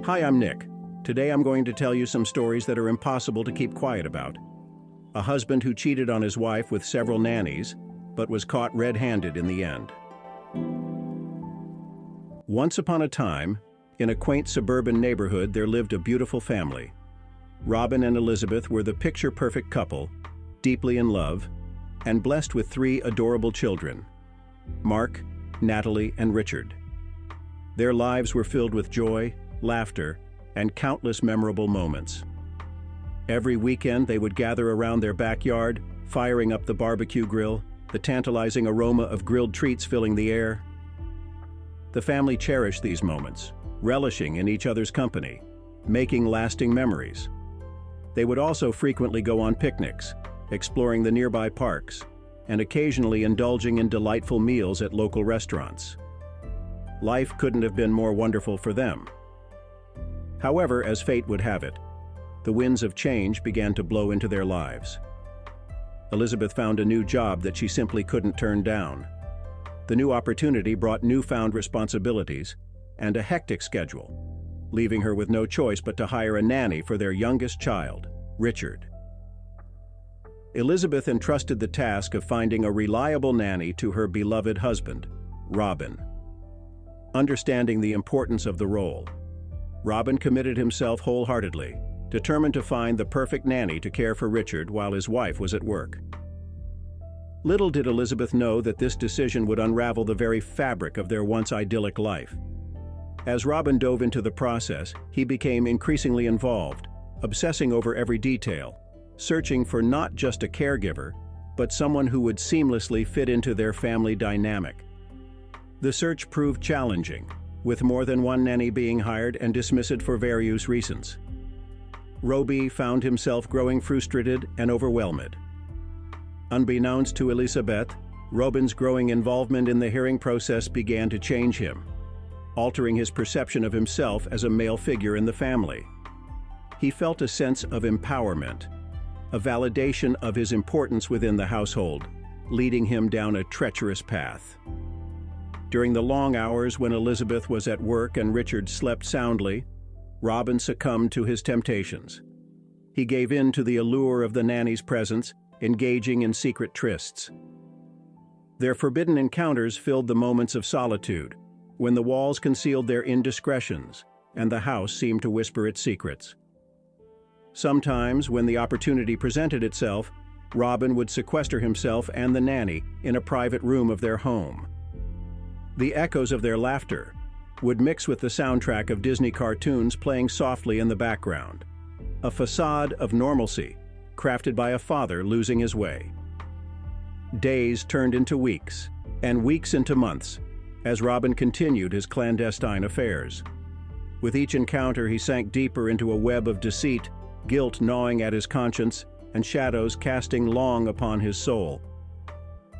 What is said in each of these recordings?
Hi, I'm Nick. Today I'm going to tell you some stories that are impossible to keep quiet about. A husband who cheated on his wife with several nannies, but was caught red-handed in the end. Once upon a time, in a quaint suburban neighborhood, there lived a beautiful family. Robin and Elizabeth were the picture-perfect couple, deeply in love, and blessed with 3 adorable children: Mark, Natalie, and Richard. Their lives were filled with joy, laughter, and countless memorable moments. Every weekend they would gather around their backyard, firing up the barbecue grill, the tantalizing aroma of grilled treats filling the air. The family cherished these moments, relishing in each other's company, making lasting memories. They would also frequently go on picnics, exploring the nearby parks, and occasionally indulging in delightful meals at local restaurants. Life couldn't have been more wonderful for them. However, as fate would have it, the winds of change began to blow into their lives. Elizabeth found a new job that she simply couldn't turn down. The new opportunity brought newfound responsibilities and a hectic schedule, leaving her with no choice but to hire a nanny for their youngest child, Richard. Elizabeth entrusted the task of finding a reliable nanny to her beloved husband, Robin. Understanding the importance of the role, Robin committed himself wholeheartedly, determined to find the perfect nanny to care for Richard while his wife was at work. Little did Elizabeth know that this decision would unravel the very fabric of their once idyllic life. As Robin dove into the process, he became increasingly involved, obsessing over every detail, searching for not just a caregiver, but someone who would seamlessly fit into their family dynamic. The search proved challenging, with more than one nanny being hired and dismissed for various reasons. Roby found himself growing frustrated and overwhelmed. Unbeknownst to Elizabeth, Robin's growing involvement in the hiring process began to change him, altering his perception of himself as a male figure in the family. He felt a sense of empowerment, a validation of his importance within the household, leading him down a treacherous path. During the long hours when Elizabeth was at work and Richard slept soundly, Robin succumbed to his temptations. He gave in to the allure of the nanny's presence, engaging in secret trysts. Their forbidden encounters filled the moments of solitude, when the walls concealed their indiscretions and the house seemed to whisper its secrets. Sometimes, when the opportunity presented itself, Robin would sequester himself and the nanny in a private room of their home. The echoes of their laughter would mix with the soundtrack of Disney cartoons playing softly in the background, a facade of normalcy crafted by a father losing his way. Days turned into weeks, and weeks into months, as Robin continued his clandestine affairs. With each encounter, he sank deeper into a web of deceit, guilt gnawing at his conscience, and shadows casting long upon his soul.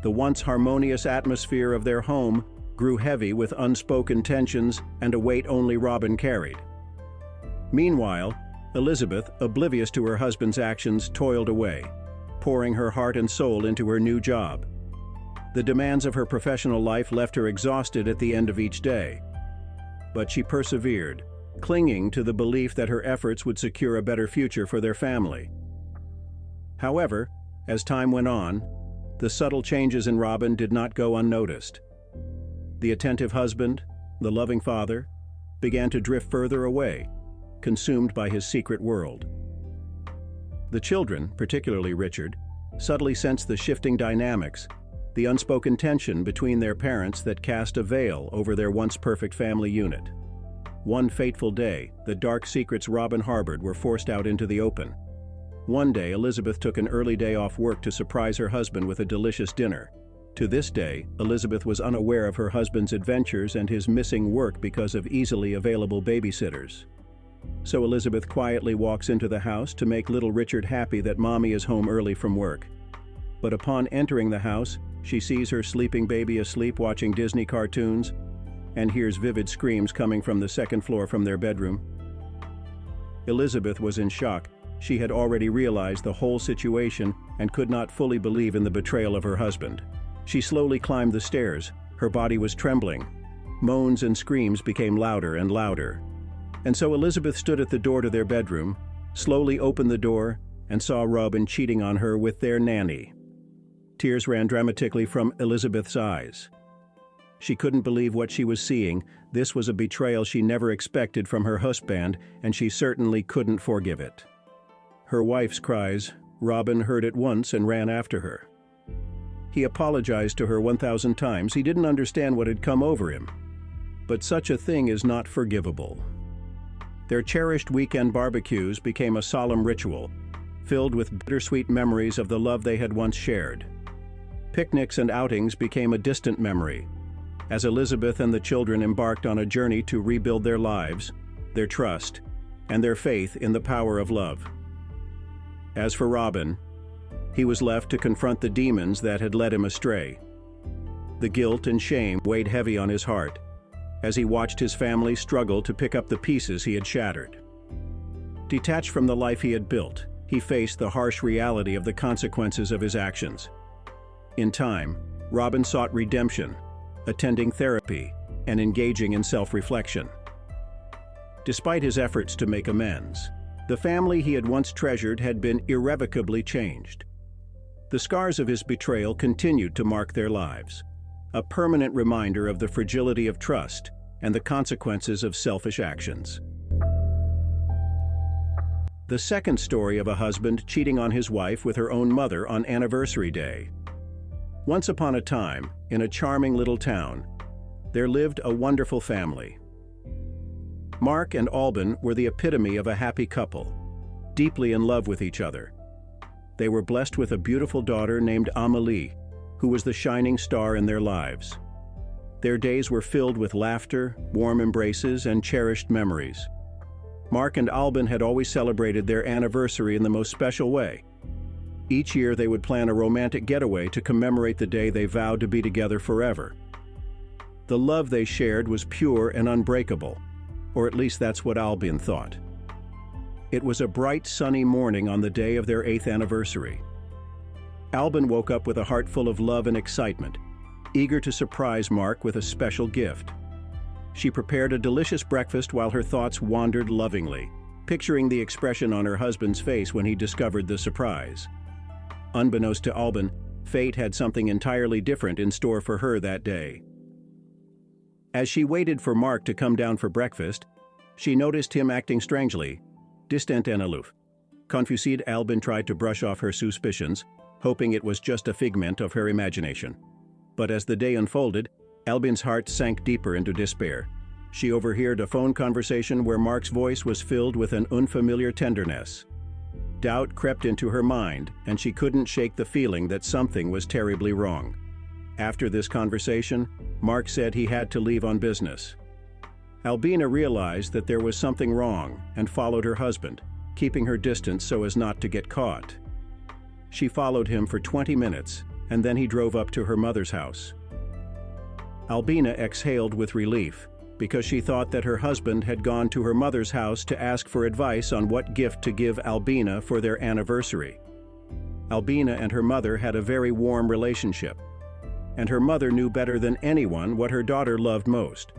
The once harmonious atmosphere of their home grew heavy with unspoken tensions and a weight only Robin carried. Meanwhile, Elizabeth, oblivious to her husband's actions, toiled away, pouring her heart and soul into her new job. The demands of her professional life left her exhausted at the end of each day. But she persevered, clinging to the belief that her efforts would secure a better future for their family. However, as time went on, the subtle changes in Robin did not go unnoticed. The attentive husband, the loving father, began to drift further away, consumed by his secret world. The children, particularly Richard, subtly sensed the shifting dynamics, the unspoken tension between their parents that cast a veil over their once perfect family unit. One fateful day, the dark secrets Robin harbored were forced out into the open. One day, Elizabeth took an early day off work to surprise her husband with a delicious dinner. To this day, Elizabeth was unaware of her husband's adventures and his missing work because of easily available babysitters. So Elizabeth quietly walks into the house to make little Richard happy that mommy is home early from work. But upon entering the house, she sees her sleeping baby asleep watching Disney cartoons and hears vivid screams coming from the second floor from their bedroom. Elizabeth was in shock. She had already realized the whole situation and could not fully believe in the betrayal of her husband. She slowly climbed the stairs. Her body was trembling. Moans and screams became louder and louder. And so Elizabeth stood at the door to their bedroom, slowly opened the door, and saw Robin cheating on her with their nanny. Tears ran dramatically from Elizabeth's eyes. She couldn't believe what she was seeing. This was a betrayal she never expected from her husband, and she certainly couldn't forgive it. Her wife's cries, Robin heard at once and ran after her. He apologized to her 1,000 times. He didn't understand what had come over him. But such a thing is not forgivable. Their cherished weekend barbecues became a solemn ritual, filled with bittersweet memories of the love they had once shared. Picnics and outings became a distant memory, as Elizabeth and the children embarked on a journey to rebuild their lives, their trust, and their faith in the power of love. As for Robin, he was left to confront the demons that had led him astray. The guilt and shame weighed heavy on his heart as he watched his family struggle to pick up the pieces he had shattered. Detached from the life he had built, he faced the harsh reality of the consequences of his actions. In time, Robin sought redemption, attending therapy and engaging in self-reflection. Despite his efforts to make amends, the family he had once treasured had been irrevocably changed. The scars of his betrayal continued to mark their lives, a permanent reminder of the fragility of trust and the consequences of selfish actions. The second story of a husband cheating on his wife with her own mother on anniversary day. Once upon a time, in a charming little town, there lived a wonderful family. Mark and Albin were the epitome of a happy couple, deeply in love with each other. They were blessed with a beautiful daughter named Amelie, who was the shining star in their lives. Their days were filled with laughter, warm embraces, and cherished memories. Mark and Albin had always celebrated their anniversary in the most special way. Each year they would plan a romantic getaway to commemorate the day they vowed to be together forever. The love they shared was pure and unbreakable, or at least that's what Albin thought. It was a bright, sunny morning on the day of their 8th anniversary. Albin woke up with a heart full of love and excitement, eager to surprise Mark with a special gift. She prepared a delicious breakfast while her thoughts wandered lovingly, picturing the expression on her husband's face when he discovered the surprise. Unbeknownst to Albin, fate had something entirely different in store for her that day. As she waited for Mark to come down for breakfast, she noticed him acting strangely, distant and aloof. Confused, Albin tried to brush off her suspicions, hoping it was just a figment of her imagination. But as the day unfolded, Albin's heart sank deeper into despair. She overheard a phone conversation where Mark's voice was filled with an unfamiliar tenderness. Doubt crept into her mind, and she couldn't shake the feeling that something was terribly wrong. After this conversation, Mark said he had to leave on business. Albina realized that there was something wrong and followed her husband, keeping her distance so as not to get caught. She followed him for 20 minutes, and then he drove up to her mother's house. Albina exhaled with relief, because she thought that her husband had gone to her mother's house to ask for advice on what gift to give Albina for their anniversary. Albina and her mother had a very warm relationship, and her mother knew better than anyone what her daughter loved most.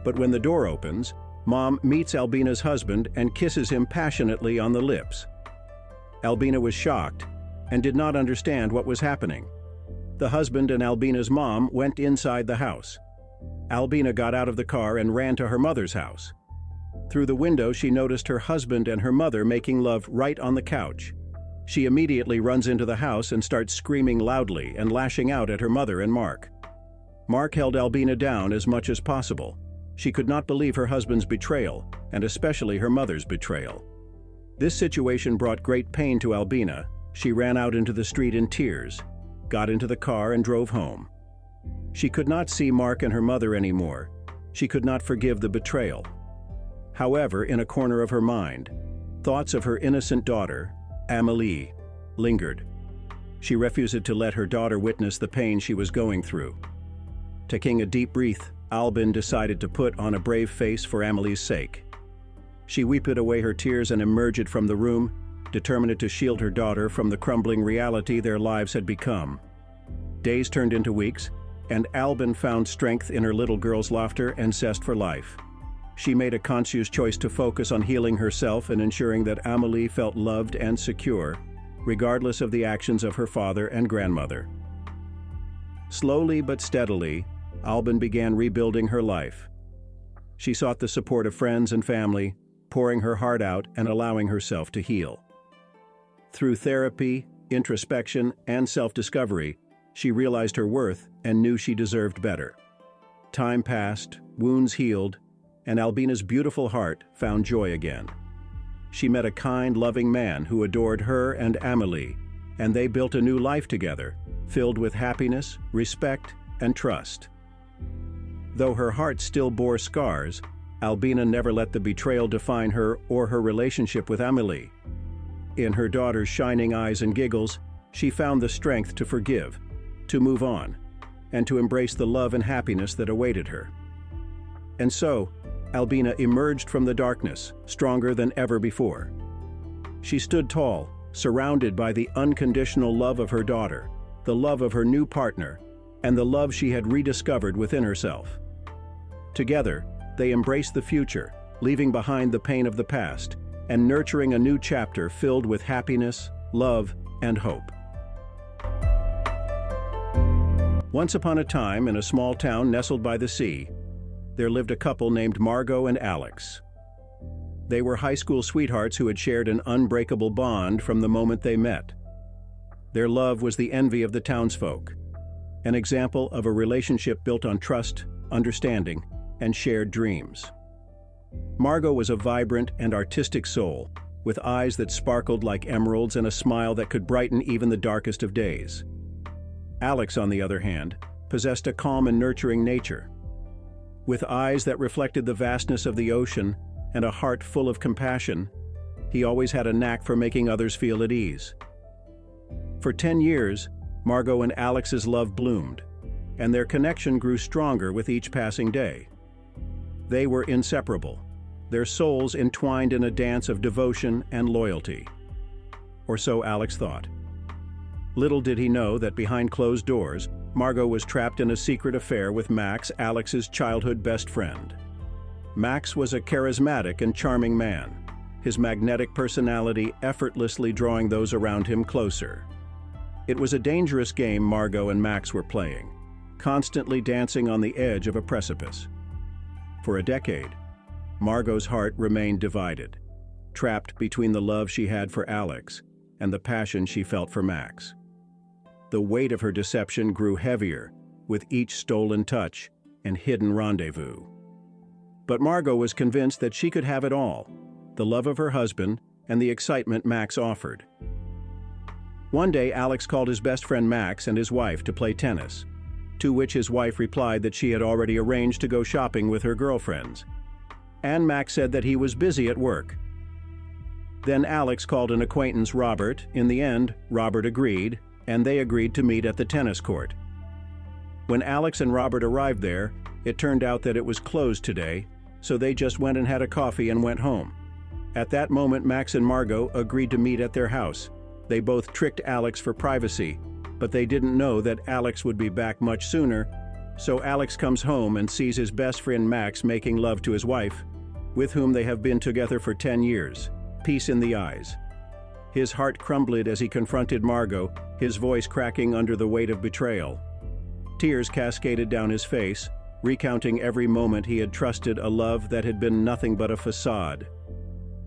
But when the door opens, Mom meets Albina's husband and kisses him passionately on the lips. Albina was shocked and did not understand what was happening. The husband and Albina's mom went inside the house. Albina got out of the car and ran to her mother's house. Through the window, she noticed her husband and her mother making love right on the couch. She immediately runs into the house and starts screaming loudly and lashing out at her mother and Mark. Mark held Albina down as much as possible. She could not believe her husband's betrayal, and especially her mother's betrayal. This situation brought great pain to Albina. She ran out into the street in tears, got into the car and drove home. She could not see Mark and her mother anymore. She could not forgive the betrayal. However, in a corner of her mind, thoughts of her innocent daughter, Amelie, lingered. She refused to let her daughter witness the pain she was going through. Taking a deep breath, Albin decided to put on a brave face for Amelie's sake. She wiped away her tears and emerged from the room, determined to shield her daughter from the crumbling reality their lives had become. Days turned into weeks, and Albin found strength in her little girl's laughter and zest for life. She made a conscious choice to focus on healing herself and ensuring that Amélie felt loved and secure, regardless of the actions of her father and grandmother. Slowly but steadily, Albin began rebuilding her life. She sought the support of friends and family, pouring her heart out and allowing herself to heal. Through therapy, introspection, and self-discovery, she realized her worth and knew she deserved better. Time passed, wounds healed, and Albina's beautiful heart found joy again. She met a kind, loving man who adored her and Amélie, and they built a new life together, filled with happiness, respect, and trust. Though her heart still bore scars, Albina never let the betrayal define her or her relationship with Amélie. In her daughter's shining eyes and giggles, she found the strength to forgive, to move on, and to embrace the love and happiness that awaited her. And so, Albina emerged from the darkness, stronger than ever before. She stood tall, surrounded by the unconditional love of her daughter, the love of her new partner, and the love she had rediscovered within herself. Together, they embraced the future, leaving behind the pain of the past, and nurturing a new chapter filled with happiness, love, and hope. Once upon a time, in a small town nestled by the sea, there lived a couple named Margot and Alex. They were high school sweethearts who had shared an unbreakable bond from the moment they met. Their love was the envy of the townsfolk, an example of a relationship built on trust, understanding, and shared dreams. Margot was a vibrant and artistic soul, with eyes that sparkled like emeralds and a smile that could brighten even the darkest of days. Alex, on the other hand, possessed a calm and nurturing nature. With eyes that reflected the vastness of the ocean and a heart full of compassion, he always had a knack for making others feel at ease. For 10 years, Margot and Alex's love bloomed, and their connection grew stronger with each passing day. They were inseparable, their souls entwined in a dance of devotion and loyalty. Or so Alex thought. Little did he know that behind closed doors, Margot was trapped in a secret affair with Max, Alex's childhood best friend. Max was a charismatic and charming man, his magnetic personality effortlessly drawing those around him closer. It was a dangerous game Margot and Max were playing, constantly dancing on the edge of a precipice. For a decade, Margot's heart remained divided, trapped between the love she had for Alex and the passion she felt for Max. The weight of her deception grew heavier with each stolen touch and hidden rendezvous. But Margot was convinced that she could have it all, the love of her husband and the excitement Max offered. One day, Alex called his best friend Max and his wife to play tennis, to which his wife replied that she had already arranged to go shopping with her girlfriends. And Max said that he was busy at work. Then Alex called an acquaintance, Robert. In the end, Robert agreed, and they agreed to meet at the tennis court. When Alex and Robert arrived there, it turned out that it was closed today, so they just went and had a coffee and went home. At that moment, Max and Margot agreed to meet at their house. They both tricked Alex for privacy, but they didn't know that Alex would be back much sooner, so Alex comes home and sees his best friend Max making love to his wife, with whom they have been together for 10 years, peace in the eyes. His heart crumbled as he confronted Margot, his voice cracking under the weight of betrayal. Tears cascaded down his face, recounting every moment he had trusted a love that had been nothing but a facade.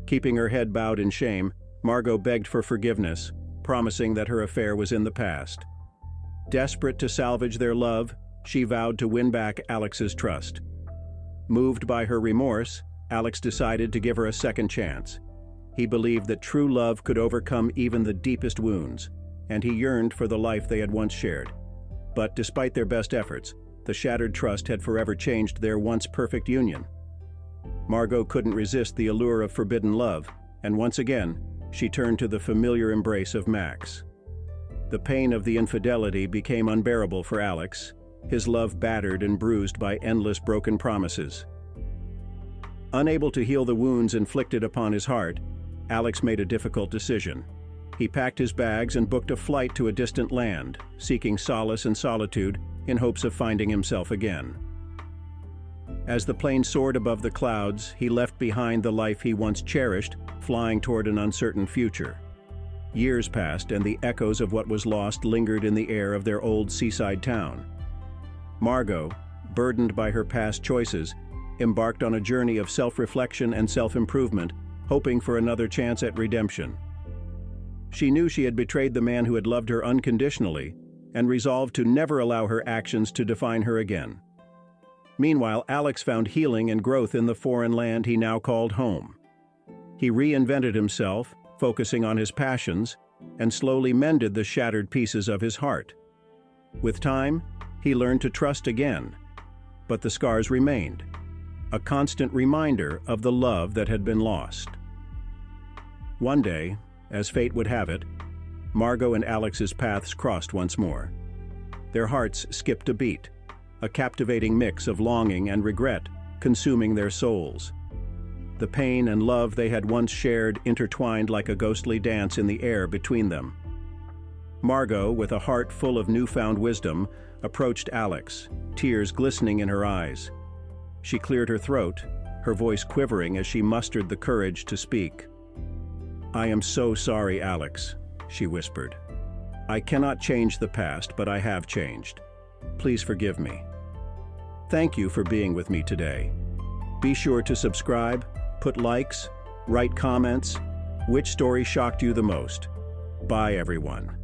Keeping her head bowed in shame, Margot begged for forgiveness, promising that her affair was in the past. Desperate to salvage their love, she vowed to win back Alex's trust. Moved by her remorse, Alex decided to give her a second chance. He believed that true love could overcome even the deepest wounds, and he yearned for the life they had once shared. But despite their best efforts, the shattered trust had forever changed their once perfect union. Margot couldn't resist the allure of forbidden love, and once again, she turned to the familiar embrace of Max. The pain of the infidelity became unbearable for Alex, his love battered and bruised by endless broken promises. Unable to heal the wounds inflicted upon his heart, Alex made a difficult decision. He packed his bags and booked a flight to a distant land, seeking solace and solitude in hopes of finding himself again. As the plane soared above the clouds, he left behind the life he once cherished, flying toward an uncertain future. Years passed, and the echoes of what was lost lingered in the air of their old seaside town. Margot, burdened by her past choices, embarked on a journey of self-reflection and self-improvement, hoping for another chance at redemption. She knew she had betrayed the man who had loved her unconditionally, and resolved to never allow her actions to define her again. Meanwhile, Alex found healing and growth in the foreign land he now called home. He reinvented himself, focusing on his passions, and slowly mended the shattered pieces of his heart. With time, he learned to trust again, but the scars remained, a constant reminder of the love that had been lost. One day, as fate would have it, Margot and Alex's paths crossed once more. Their hearts skipped a beat, a captivating mix of longing and regret consuming their souls. The pain and love they had once shared intertwined like a ghostly dance in the air between them. Margot, with a heart full of newfound wisdom, approached Alex, tears glistening in her eyes. She cleared her throat, her voice quivering as she mustered the courage to speak. "I am so sorry, Alex," she whispered. "I cannot change the past, but I have changed. Please forgive me. Thank you for being with me today. Be sure to subscribe, put likes, write comments. Which story shocked you the most? Bye, everyone.